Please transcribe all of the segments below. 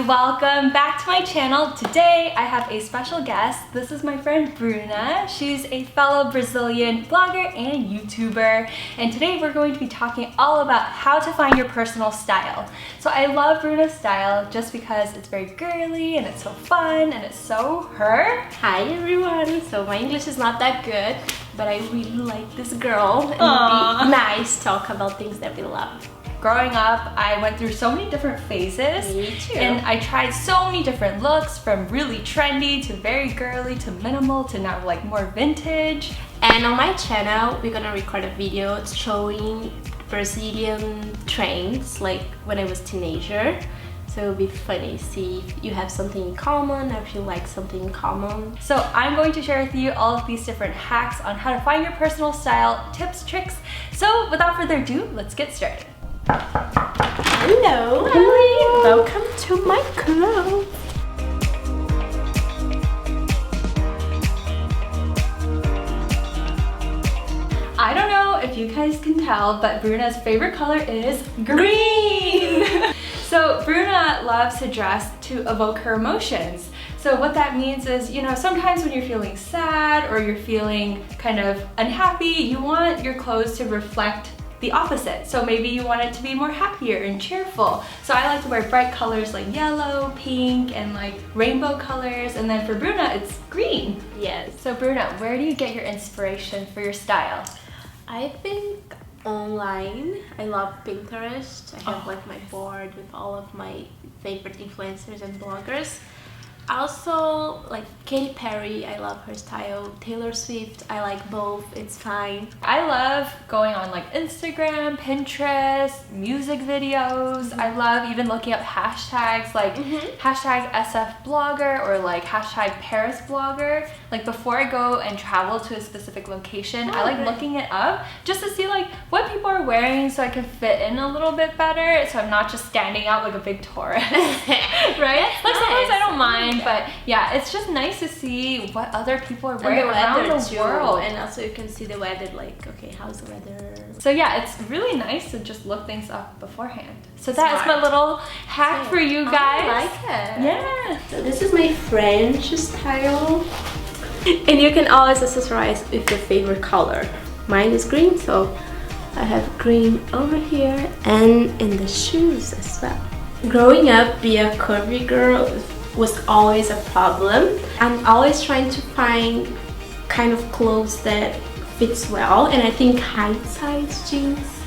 welcome back to my channel. Today I have a special guest. This is my friend Bruna. She's a fellow Brazilian blogger and YouTuber, and today we're going to be talking all about how to find your personal style. So I love Bruna's style just because it's very girly and it's so fun and it's so her. Hi everyone! So my English is not that good, but I really like this girl and be nice, talk about things that we love. Growing up, I went through so many different phases. Me too. And I tried so many different looks, from really trendy to very girly to minimal to now like more vintage. And on my channel, we're gonna record a video showing Brazilian trends, like when I was a teenager. So it'll be funny, see if you have something in common or if you like something in common. So I'm going to share with you all of these different hacks on how to find your personal style, tips, tricks. So without further ado, let's get started. Hello! Hi. Welcome to my club! I don't know if you guys can tell, but Bruna's favorite color is green! So Bruna loves to dress to evoke her emotions. So what that means is, you know, sometimes when you're feeling sad or you're feeling kind of unhappy, you want your clothes to reflect the opposite. So maybe you want it to be more happier and cheerful. So I like to wear bright colors like yellow, pink, and like rainbow colors. And then for Bruna, it's green. Yes. So Bruna, where do you get your inspiration for your style? I think online. I love Pinterest. I have like my board with all of my favorite influencers and bloggers. Also, like Katy Perry, I love her style. Taylor Swift, I like both, it's fine. I love going on like Instagram, Pinterest, music videos. I love even looking up hashtags like hashtag SF blogger or like hashtag Paris blogger. Like before I go and travel to a specific location, I like looking it up just to see like what people are wearing so I can fit in a little bit better, so I'm not just standing out like a big tourist. Right? Like sometimes I don't mind. But yeah, it's just nice to see what other people are wearing around the world. And also you can see the weather, like, okay, how's the weather? So yeah, it's really nice to just look things up beforehand. So that is my little hack for you guys. I like it. Yeah. So this is my French style. And you can always accessorize with your favorite color. Mine is green, so I have green over here and in the shoes as well. Growing up, be a curvy girl was always a problem. I'm always trying to find kind of clothes that fits well, and I think high size jeans,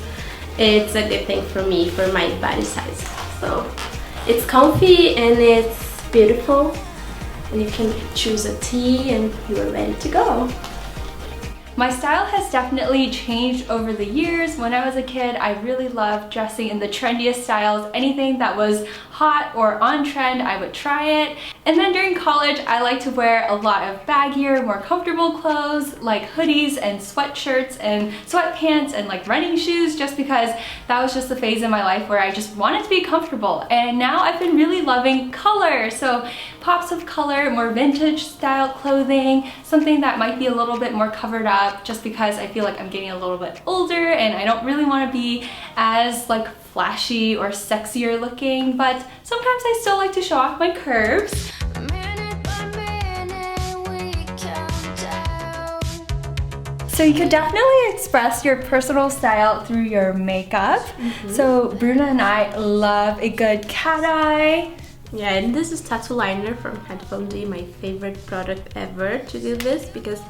it's a good thing for me, for my body size. So it's comfy and it's beautiful, and you can choose a tee and you are ready to go. My style has definitely changed over the years. When I was a kid, I really loved dressing in the trendiest styles. Anything that was hot or on trend, I would try it. And then during college, I like to wear a lot of baggier, more comfortable clothes like hoodies and sweatshirts and sweatpants and like running shoes, just because that was just the phase in my life where I just wanted to be comfortable. And now I've been really loving color. So pops of color, more vintage style clothing, something that might be a little bit more covered up, just because I feel like I'm getting a little bit older and I don't really want to be as like flashy or sexier looking, but sometimes I still like to show off my curves. So you could definitely express your personal style through your makeup. So Bruna and I love a good cat eye. Yeah, and this is tattoo liner from Kat Von D, my favorite product ever to do this, because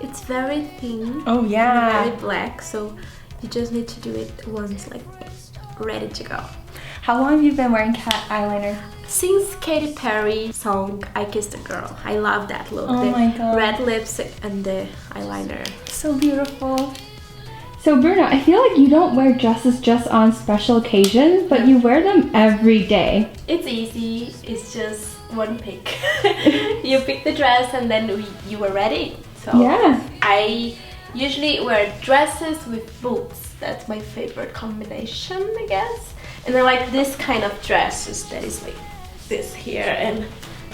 it's very thin. Oh yeah. Very black, so you just need to do it once, like ready to go. How long have you been wearing cat eyeliner? Since Katy Perry song I Kissed a Girl. I love that look. Oh my god. Red lipstick and the eyeliner. So beautiful. So Bruna, I feel like you don't wear dresses just on special occasions, but you wear them every day. It's easy. It's just one pick. You pick the dress and then you are ready. So yeah. I usually wear dresses with boots. That's my favorite combination, I guess. And I like this kind of dresses that is like this here, and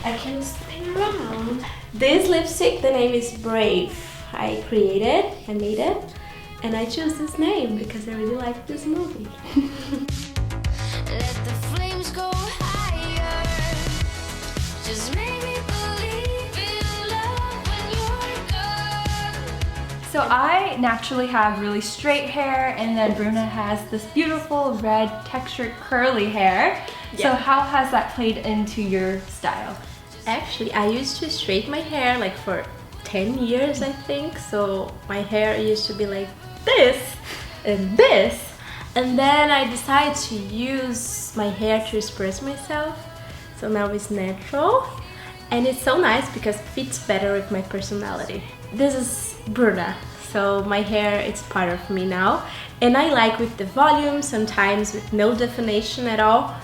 I can spin around. This lipstick, the name is Brave. I made it, and I chose this name because I really like this movie. Let the flames go higher. Just make me believe in love when you're gone. So I naturally have really straight hair, and then Bruna has this beautiful red textured curly hair. So Yeah. how has that played into your style? Actually, I used to straighten my hair like for 10 years, I think. So my hair used to be like this and this. And then I decided to use my hair to express myself. So now it's natural. And it's so nice because it fits better with my personality. This is Bruna. So my hair is part of me now. And I like with the volume, sometimes with no definition at all.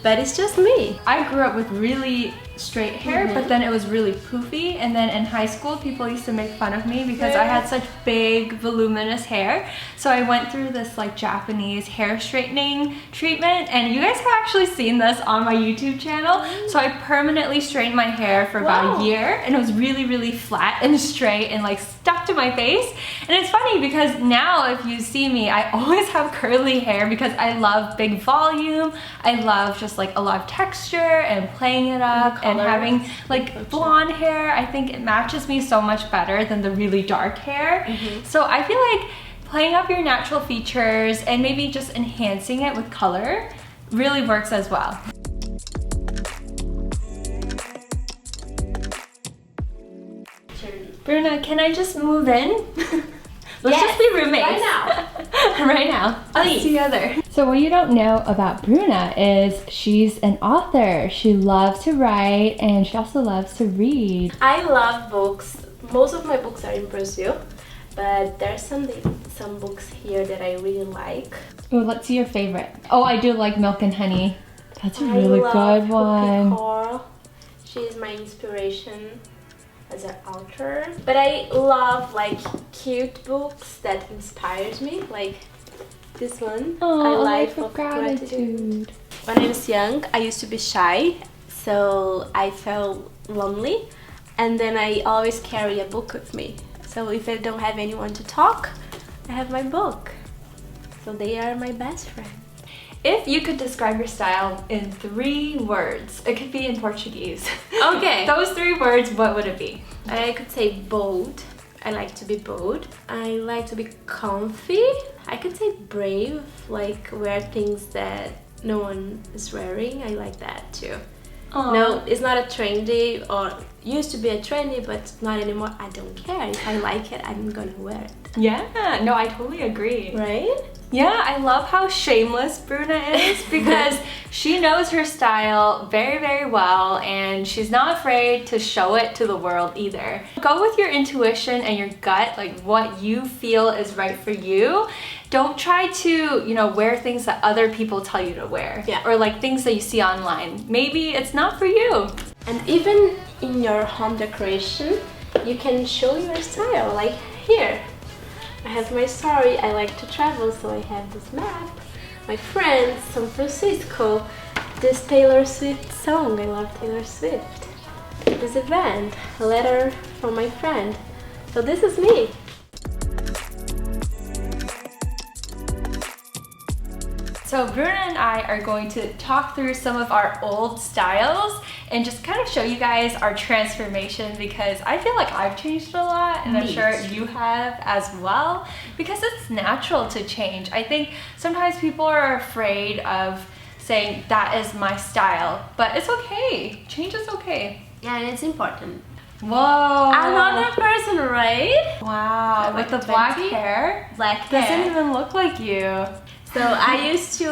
But it's just me. I grew up with really straight hair, but then it was really poofy, and then in high school people used to make fun of me because I had such big voluminous hair. So I went through this like Japanese hair straightening treatment, and you guys have actually seen this on my YouTube channel. So I permanently straightened my hair for about a year, and it was really flat and straight and like stuck to my face. And it's funny because now if you see me, I always have curly hair because I love big volume. I love just like a lot of texture and playing it up and having like blonde hair. I think it matches me so much better than the really dark hair. So I feel like playing up your natural features and maybe just enhancing it with color really works as well. Bruna, can I just move in? Let's just be roommates. Right now. Right now. Us together. So what you don't know about Bruna is she's an author. She loves to write and she also loves to read. I love books. Most of my books are in Brazil, but there's some books here that I really like. Oh, let's see your favorite. Oh, I do like Milk and Honey. That's a really I good love one. Rupi Kaur. She is my inspiration as an author. But I love like cute books that inspires me, like this one. Oh, A Life of of Gratitude. Gratitude. When I was young, I used to be shy, so I felt lonely, and then I always carry a book with me. So if I don't have anyone to talk, I have my book. So they are my best friend. If you could describe your style in 3 words, it could be in Portuguese. Okay. Those 3 words, what would it be? I could say bold. I like to be bold. I like to be comfy. I could say brave, like wear things that no one is wearing. I like that too. Aww. No, it's not a trendy, or used to be a trendy, but not anymore. I don't care. If I like it, I'm gonna wear it. Yeah, no, I totally agree. Right? Yeah, I love how shameless Bruna is because she knows her style very well, and she's not afraid to show it to the world either. Go with your intuition and your gut, like what you feel is right for you. Don't try to, wear things that other people tell you to wear. Yeah. Or like things that you see online. Maybe it's not for you. And even in your home decoration, you can show your style. Like here, I have my story. I like to travel, so I have this map. My friends, San Francisco, this Taylor Swift song. I love Taylor Swift. This event, a letter from my friend. So this is me. So Bruna and I are going to talk through some of our old styles and just kind of show you guys our transformation, because I feel like I've changed a lot, and I'm sure you have as well, because it's natural to change. I think sometimes people are afraid of saying that is my style, but it's okay. Change is okay. Yeah, and it's important. Whoa. Another person, right? Wow, Like with the black 20? hair? Black Doesn't hair. even look like you. So I used to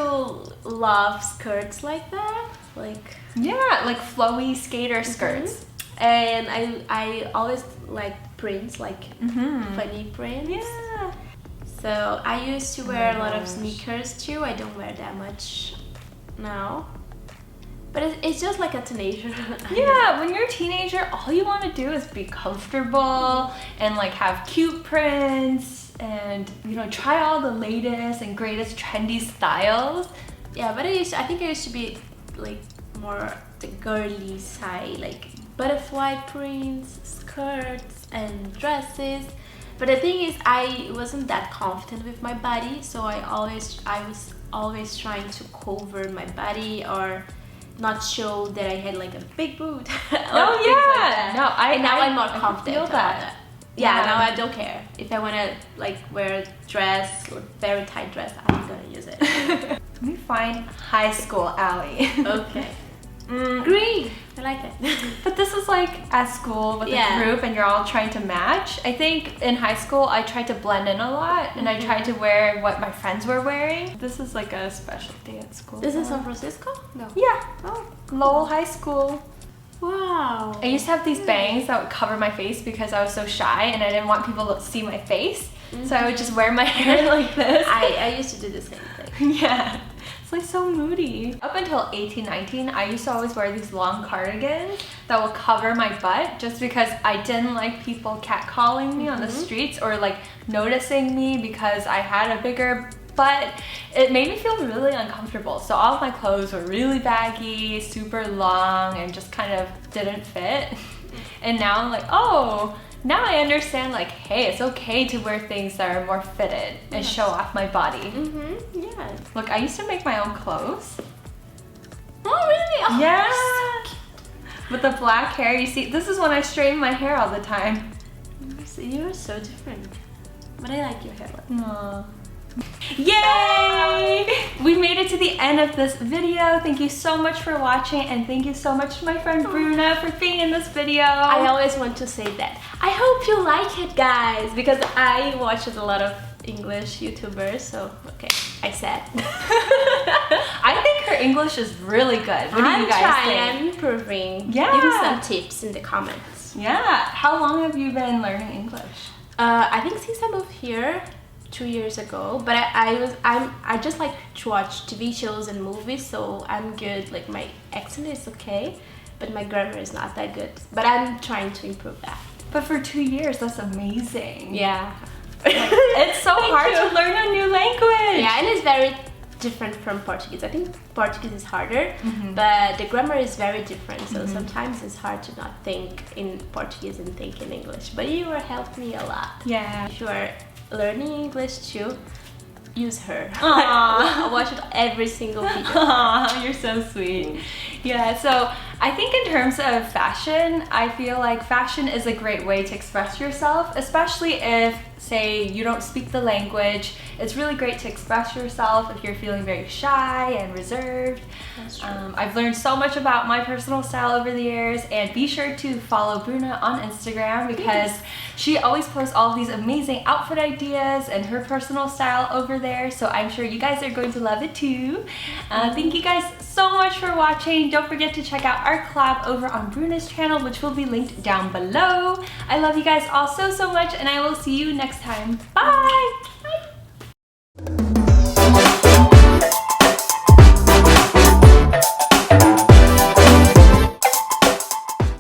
love skirts like that, like. Yeah, like flowy skater skirts. And I always liked prints, like funny prints. Yeah. So I used to wear a lot of sneakers too. I don't wear that much now. But it's just like a teenager. Yeah, when you're a teenager, all you want to do is be comfortable and like have cute prints and try all the latest and greatest trendy styles. Yeah, but I think I used to be like more the girly side, like butterfly prints, skirts and dresses. But the thing is, I wasn't that confident with my body, so I was always trying to cover my body or not show that I had like a big boot. Oh yeah, no, and now I'm more I confident feel about that. Yeah, now I don't care. If I want to like wear a dress or very tight dress, I'm gonna use it. Let me find high school Allie. Okay. Green. I like it. But this is like at school with Yeah. a group and you're all trying to match. I think in high school I tried to blend in a lot and I tried to wear what my friends were wearing. This is like a special day at school. This is San Francisco? No. Yeah, Oh. Lowell High School. Wow. I used to have these bangs that would cover my face because I was so shy and I didn't want people to see my face. So I would just wear my hair like this. I used to do the same thing. Yeah. It's like so moody. Up until 18, 19, I used to always wear these long cardigans that would cover my butt just because I didn't like people catcalling me on the streets or like noticing me because I had a bigger butt. It made me feel really uncomfortable. So all of my clothes were really baggy, super long, and just kind of didn't fit. And now I'm like, oh, now I understand like, hey, it's okay to wear things that are more fitted and show off my body. Yeah. Look, I used to make my own clothes. Oh, really? Oh, Yeah. you're so With the black hair, you see, this is when I straighten my hair all the time. cute. You're so different. But I like your hair. Aww. Yay! We made it to the end of this video. Thank you so much for watching and thank you so much to my friend Bruna for being in this video. I always want to say that. I hope you like it, guys, because I watched a lot of English YouTubers, so okay, I said. I think her English is really good. What do you guys trying, think? I'm improving. Yeah. Give me some tips in the comments. Yeah. How long have you been learning English? I think since I moved here 2 years ago, but I just like to watch TV shows and movies, so I'm good. Like my accent is okay, but my grammar is not that good. But I'm trying to improve that. But for 2 years, that's amazing. Yeah. It's so Thank hard you. to learn a new language. Yeah, and it's very different from Portuguese. I think Portuguese is harder, but the grammar is very different. So sometimes it's hard to not think in Portuguese and think in English. But you will help me a lot. Yeah. If you are learning English too, use her. Aw. I watch every single video. Aw, you're so sweet. Yeah, so I think in terms of fashion, I feel like fashion is a great way to express yourself, especially if, say, you don't speak the language. It's really great to express yourself if you're feeling very shy and reserved. That's true. I've learned so much about my personal style over the years, and be sure to follow Bruna on Instagram because she always posts all of these amazing outfit ideas and her personal style over there, so I'm sure you guys are going to love it too. Thank you guys so much for watching. Don't forget to check out our collab over on Bruna's channel, which will be linked down below. I love you guys all so much, and I will see you next time. Bye!